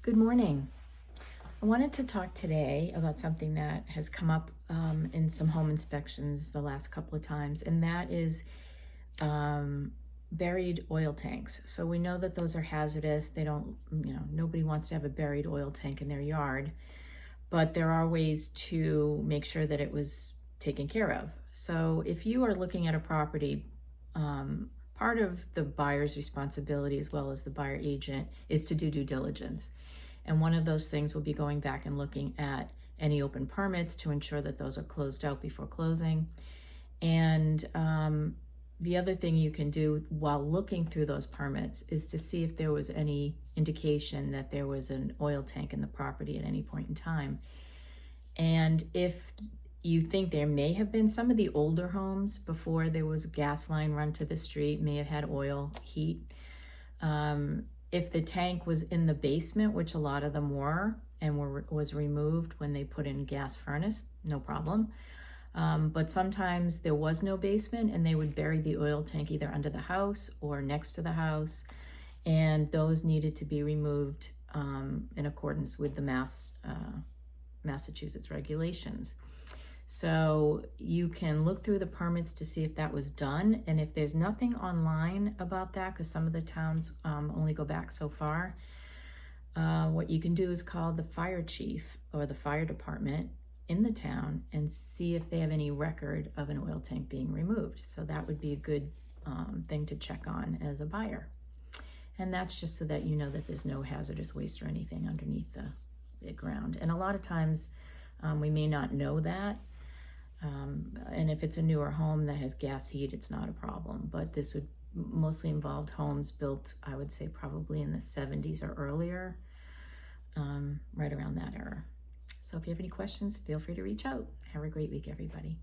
Good morning. I wanted to talk today about something that has come up in some home inspections the last couple of times, and that is buried oil tanks. So we know that those are hazardous. They don't, nobody wants to have a buried oil tank in their yard, but there are ways to make sure that it was taken care of. So if you are looking at a property, part of the buyer's responsibility as well as the buyer agent is to do due diligence. And one of those things will be going back and looking at any open permits to ensure that those are closed out before closing. And the other thing you can do while looking through those permits is to see if there was any indication that there was an oil tank in the property at any point in time. And if you think there may have been, some of the older homes before there was a gas line run to the street may have had oil heat. If the tank was in the basement, which a lot of them were, and was removed when they put in gas furnace, no problem. But sometimes there was no basement and they would bury the oil tank either under the house or next to the house, and those needed to be removed in accordance with the Massachusetts regulations. So you can look through the permits to see if that was done, and if there's nothing online about that, because some of the towns only go back so far, what you can do is call the fire chief or the fire department in the town and see if they have any record of an oil tank being removed. So that would be a good thing to check on as a buyer. And that's just so that you know that there's no hazardous waste or anything underneath the ground. And a lot of times we may not know that. And if it's a newer home that has gas heat, it's not a problem. But this would mostly involve homes built, I would say, probably in the 70s or earlier, right around that era. So if you have any questions, feel free to reach out. Have a great week, everybody.